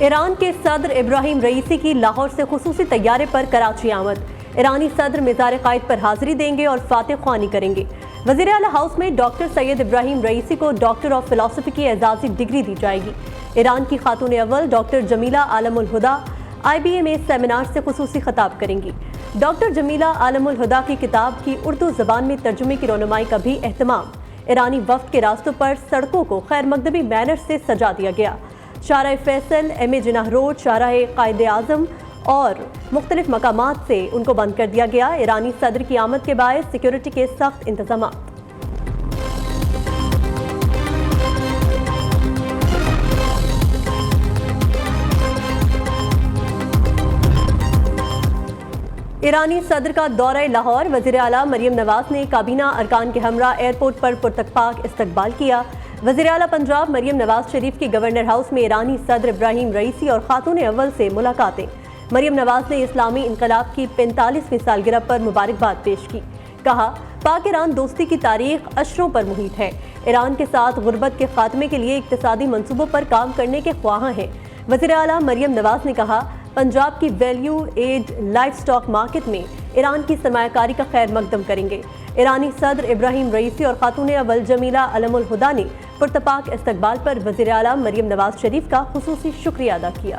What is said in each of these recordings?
Iran के सदर इब्राहिम रईसी की लाहौर से खुसूसी तैयारे पर कराची आमद। ईरानी सदर मिज़ार क़ायद पर हाजिरी देंगे और फातिह ख्वानी करेंगे। वज़ीर आला हाउस में डॉक्टर सैयद इब्राहिम रईसी को डॉक्टर ऑफ फिलॉसफी की एजाज़ी डिग्री दी जाएगी। ईरान की खातून अव्वल डॉक्टर जमीला आलमुल हुदा IBA में सेमिनार से खुसूसी खिताब करेंगी। डॉक्टर जमीला आलमुल हुदा की किताब की उर्दू ज़बान में तर्जुमे की रौनुमाई का भी एहतमाम। ईरानी वफ्द के रास्तों पर सड़कों को खैर मकदमी बैनर से सजा दिया गया। शाहराह फैसल, MA जिनाह रोड, शाहराह कायदे आज़म और मुख्तलिफ मकामात से उनको बंद कर दिया गया। ईरानी सदर की आमद के बायस सिक्योरिटी के सख्त इंतजाम। ईरानी सदर का दौरा लाहौर। वज़ीर आला मरियम नवाज ने काबीना अरकान के हमरा एयरपोर्ट पर पुरतकपाक इस्तकबाल किया। वज़ीर आला पंजाब मरियम नवाज शरीफ की गवर्नर हाउस में ईरानी सदर इब्राहिम रईसी और खातून अव्वल से मुलाकातें। मरियम नवाज ने इस्लामी इनकलाब की 45वीं सालगिरह पर मुबारकबाद पेश की। कहा, पाक ईरान दोस्ती की तारीख अशरों पर मुहित है। ईरान के साथ गुर्बत के खात्मे के लिए इक्तिसादी मंसूबों पर काम करने के ख्वाहां हैं। वज़ीर आला मरियम नवाज ने कहा, पंजाब की value add life stock market में ईरान की सरमायाकारी का खैर मकदम करेंगे। ईरानी सदर इब्राहिम रईसी और खातून अव्वल जमीला आलमुल हुदा ने पुरतपाक इस्तकबाल पर वज़ीर आला मरियम नवाज शरीफ का खुसूसी शुक्रिया अदा किया।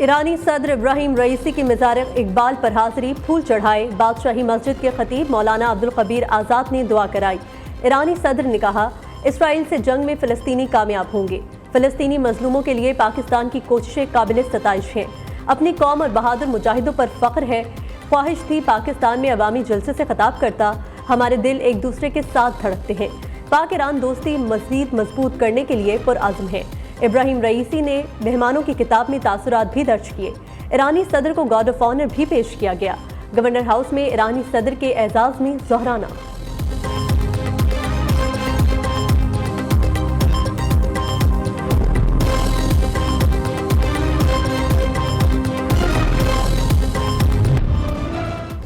ईरानी सदर इब्राहिम रईसी की मज़ार इकबाल पर हाजिरी, फूल चढ़ाए। बादशाही मस्जिद के खतीब मौलाना अब्दुल कबीर आज़ाद ने दुआ कराई। ईरानी सदर ने कहा, इसराइल से जंग में फ़लस्तीनी कामयाब होंगे। फ़लस्तीनी मजलूमों के लिए पाकिस्तान की कोशिशें काबिल सताइश हैं। अपनी कौम और बहादुर मुजाहिदों पर फ़ख्र है। ख्वाहिश थी पाकिस्तान में अवामी जलसे से खिताब करता। हमारे दिल एक दूसरे के साथ धड़कते हैं। पाक ईरान दोस्ती मज़ीद मजबूत करने के लिए पुरअज़्म है। इब्राहिम रईसी ने मेहमानों की किताब में तासुरात भी दर्ज किए। ईरानी सदर को गार्ड ऑफ ऑनर भी पेश किया गया। गवर्नर हाउस में ईरानी सदर के एजाज़ में ज़ोहराना।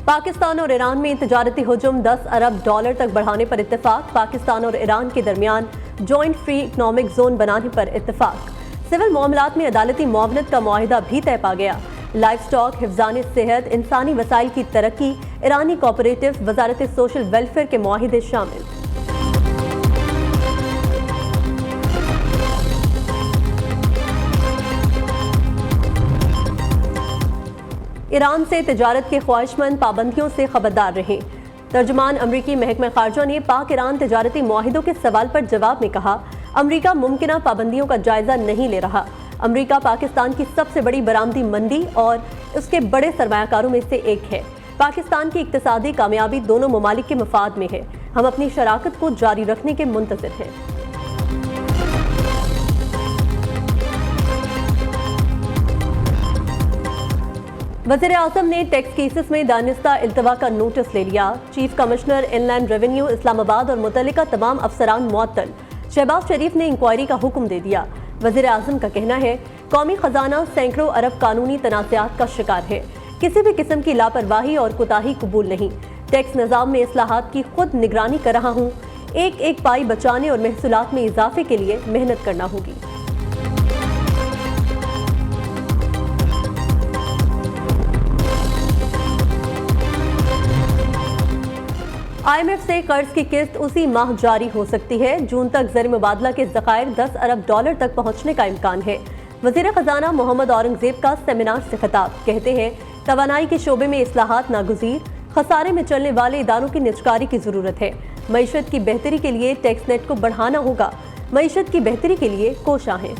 पाकिस्तान और ईरान में तजारती हुजूम $10 अरब तक बढ़ाने पर इत्तेफाक। पाकिस्तान और ईरान के दरमियान जॉइंट फ्री इकनॉमिक जोन बनाने पर इत्तेफाक। सिविल मामलात में अदालती मुआवनत का मुआहिदा भी तय पा गया। लाइफ स्टॉक, हिफ्ज़ान सेहत, इंसानी वसाइल की तरक्की, ईरानी कोऑपरेटिव, वजारत सोशल वेलफेयर के मुआहिदे शामिल। ईरान से तिजारत के ख्वाहिशमंद पाबंदियों से खबरदार रहें। तर्जुमान अमरीकी महकमा खारजा ने पाक ईरान तिजारती मुआहिदों के सवाल पर जवाब में कहा, अमरीका मुमकिना पाबंदियों का जायजा नहीं ले रहा। अमरीका पाकिस्तान की सबसे बड़ी बरामदी मंडी और उसके बड़े सरमायाकारों में से एक है। पाकिस्तान की इक्तिसादी कामयाबी दोनों ममालिक के मफाद में है। हम अपनी शराकत को जारी रखने के मुंतज़िर हैं। वज़ीर आज़म ने टैक्स केसेस में दानिस्ता इल्तवा का नोटिस ले लिया। Chief commissioner inland revenue Islamabad और मुतल्लिका तमाम अफसरान मुअत्तल। शहबाज शरीफ ने इंक्वायरी का हुक्म दे दिया। वज़ीर आज़म का कहना है, कौमी खजाना सैकड़ों अरब कानूनी तनाज़ात का शिकार है। किसी भी किस्म की लापरवाही और कोताही कबूल नहीं। टैक्स निज़ाम में इस्लाहात की खुद निगरानी कर रहा हूँ। एक एक पाई बचाने और महसूलात में इजाफे के लिए मेहनत करना होगी। IMF से कर्ज की किस्त उसी माह जारी हो सकती है। जून तक ज़र मुबादला के ज़खायर $10 अरब तक पहुँचने का इम्कान है। वज़ीर ख़जाना मोहम्मद औरंगज़ेब का सेमिनार से खिताब। कहते हैं, तवानाई के शोबे में इस्लाहात नागुज़ीर, खसारे में चलने वाले इदारों की निजकारी की ज़रूरत है। मईशत की बेहतरी के लिए टैक्स नेट को बढ़ाना होगा। मईशत की बेहतरी के लिए कोशां हैं।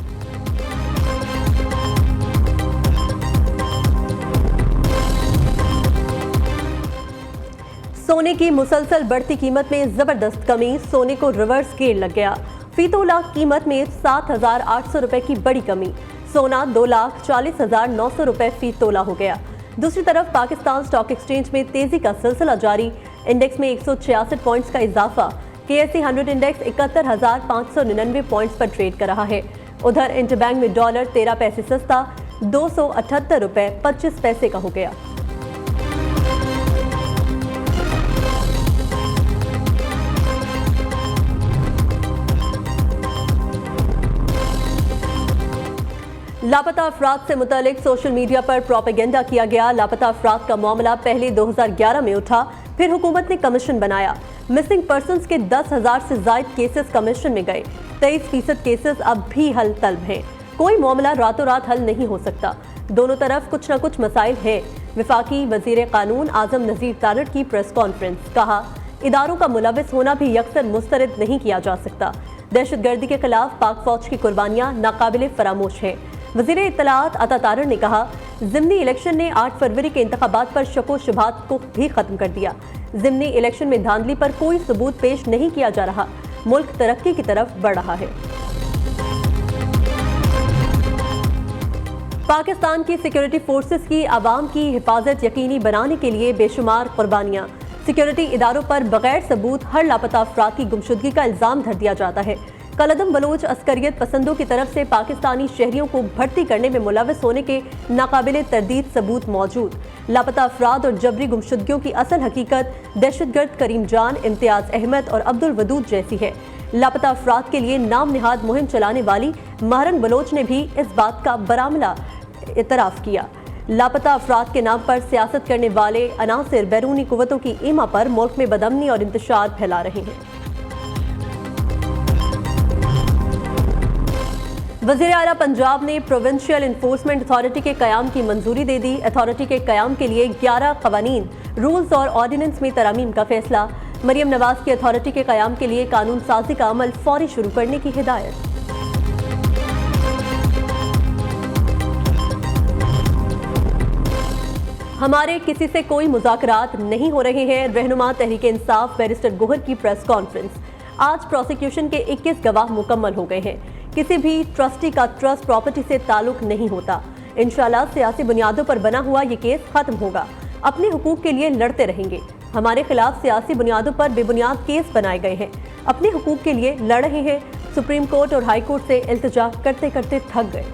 सोने की मुसलसल बढ़ती कीमत में जबरदस्त कमी। सोने को रिवर्स गियर लग गया। फी तोला कीमत में 7,800 रुपए की बड़ी कमी। सोना 2,40,900 रुपए फी तोला हो गया। दूसरी तरफ पाकिस्तान स्टॉक एक्सचेंज में तेजी का सिलसिला जारी। इंडेक्स में 166 पॉइंट्स का इजाफा। KSE 100 इंडेक्स 71,599 पॉइंट्स पर ट्रेड कर रहा है। उधर इंटरबैंक में डॉलर 13 पैसे सस्ता 278 रुपए 25 पैसे का हो गया। लापता अफराद से मुतालिक सोशल मीडिया पर प्रोपेगेंडा किया गया। लापता अफराद का मामला पहले 2011 में उठा, फिर हुकूमत ने कमीशन बनाया। मिसिंग पर्सन्स के 10,000 से ज्यादा केसेस कमीशन में गए। 23% केसेस अब भी हल तलब हैं। कोई मामला रातों रात हल नहीं हो सकता। दोनों तरफ कुछ न कुछ मसाइल है। वफाकी वजीर कानून आजम नजीर तारड़ की प्रेस कॉन्फ्रेंस, कहा इदारों का मुलविस होना भी यकसर मुस्तरद नहीं किया जा सकता। दहशत गर्दी के खिलाफ पाक फौज की कुर्बानियां नाकाबिले फरामोश है। वजीर इत्तलात अता तारड़ ने कहा ज़िमनी इलेक्शन ने 8 फरवरी के इंतखाबात पर शको शुबहात को भी खत्म कर दिया। ज़िमनी इलेक्शन में धांधली पर कोई सबूत पेश नहीं किया जा रहा। मुल्क तरक्की की तरफ बढ़ रहा है। पाकिस्तान की सिक्योरिटी फोर्सेस की आवाम की हिफाजत यकीनी बनाने के लिए बेशुमार कुर्बानियां। सिक्योरिटी इदारों पर बगैर सबूत हर लापता अफराद की गुमशुदगी का इल्जाम धर दिया जाता है। कलदम बलोच अस्करियत पसंदों की तरफ से पाकिस्तानी शहरियों को भर्ती करने में मुलविस होने के नाकाबिले तरदीद सबूत मौजूद। लापता अफराद और जबरी गुमशुदगियों की असल हकीकत दहशतगर्द करीम जान, इम्तियाज अहमद और अब्दुल वदूद जैसी है। लापता अफराद के लिए नाम निहाद मुहिम चलाने वाली महरन बलोच ने भी इस बात का बरामला इतराफ किया। लापता अफराद के नाम पर सियासत करने वाले अनासिर बैरूनी कुव्वतों की ईमा पर मुल्क में बदअमनी और इंतशार फैला रहे हैं। वज़ीर आला पंजाब ने प्रोविंशियल इन्फोर्समेंट अथॉरिटी के क़याम की मंजूरी दे दी। अथॉरिटी के क़याम के लिए 11 क़वानीन, रूल्स और ऑर्डिनेंस में तरमीम का फैसला। मरियम नवाज की अथॉरिटी के क़याम के लिए कानून साजी का अमल फौरी शुरू करने की हिदायत। हमारे किसी से कोई मुज़ाकरात नहीं हो रहे हैं। रहनुमा तहरीक इंसाफ बैरिस्टर गोहर की प्रेस कॉन्फ्रेंस। आज प्रोसिक्यूशन के 21 गवाह मुकम्मल हो गए हैं। किसी भी ट्रस्टी का ट्रस्ट प्रॉपर्टी से ताल्लुक नहीं होता। इंशाल्लाह सियासी बुनियादों पर बना हुआ ये केस खत्म होगा। अपने हुकूक के लिए लड़ते रहेंगे। हमारे खिलाफ सियासी बुनियादों पर बेबुनियाद केस बनाए गए हैं। अपने हुकूक के लिए लड़ रहे हैं। सुप्रीम कोर्ट और हाई कोर्ट से इल्तिजा करते करते थक गए।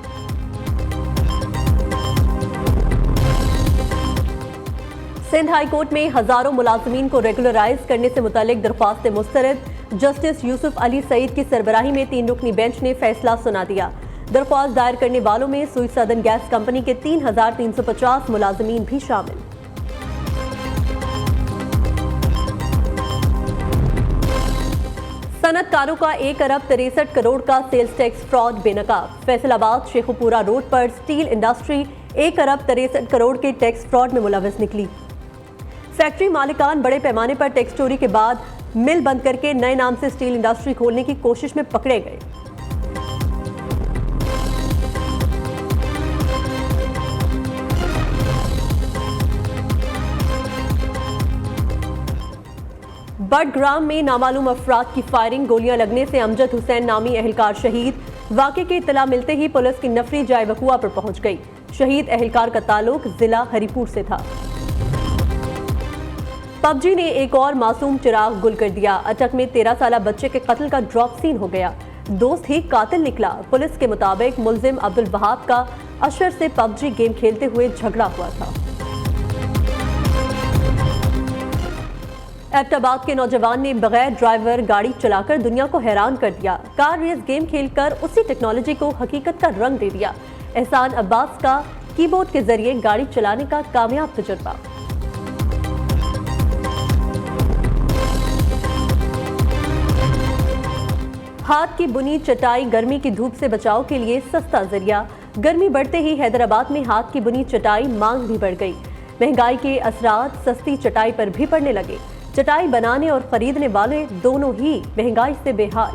सिंध हाई कोर्ट में हजारों मुलाजमीन को रेगुलराइज करने से मुतालिक दरख्वास्त मुस्तरद। जस्टिस यूसुफ अली सईद की सरबराही में 3 रुकनी बेंच ने फैसला सुना दिया। दरख्वास्त दायर करने वालों में सुई सदन गैस कंपनी के 3,350 मुलाजमीन भी शामिल। सनतकारों का 1 अरब 63 करोड़ का सेल्स टैक्स फ्रॉड बेनकाब। फैसलाबाद शेखुपुरा रोड पर स्टील इंडस्ट्री 1 अरब 63 करोड़ के टैक्स फ्रॉड में मुलविस निकली। फैक्ट्री मालिकान बड़े पैमाने पर टैक्स चोरी के बाद मिल बंद करके नए नाम से स्टील इंडस्ट्री खोलने की कोशिश में पकड़े गए। बडग्राम में नामालूम अफराद की फायरिंग, गोलियां लगने से अमजद हुसैन नामी एहलकार शहीद। वाक़े की इत्तला मिलते ही पुलिस की नफरी जाए वकुआ पर पहुंच गई। शहीद एहलकार का ताल्लुक जिला हरिपुर से था। पबजी ने एक और मासूम चिराग गुल कर दिया। अटक में 13 साला बच्चे के कत्ल का ड्रॉप सीन हो गया। दोस्त ही कातिल निकला। पुलिस के मुताबिक मुलजिम अब्दुल वहाब का अशर से पबजी गेम खेलते हुए झगड़ा हुआ था। एबटाबाद के नौजवान ने बगैर ड्राइवर गाड़ी चलाकर दुनिया को हैरान कर दिया। कार रेस गेम खेलकर उसी टेक्नोलॉजी को हकीकत का रंग दे दिया। एहसान अब्बास का कीबोर्ड के जरिए गाड़ी चलाने का कामयाब तजुर्बा। हाथ की बुनी चटाई गर्मी की धूप से बचाव के लिए सस्ता जरिया। गर्मी बढ़ते ही हैदराबाद में हाथ की बुनी चटाई मांग भी बढ़ गई। महंगाई के असरात सस्ती चटाई पर भी पड़ने लगे। चटाई बनाने और खरीदने वाले दोनों ही महंगाई से बेहाल।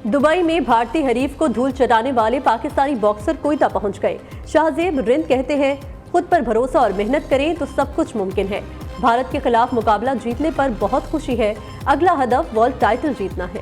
दुबई में भारतीय हरीफ को धूल चटाने वाले पाकिस्तानी बॉक्सर कोयटा पहुंच गए। शाहजेब रिंद कहते हैं, खुद पर भरोसा और मेहनत करें तो सब कुछ मुमकिन है। भारत के खिलाफ मुकाबला जीतने पर बहुत खुशी है। अगला हदफ वर्ल्ड टाइटल जीतना है।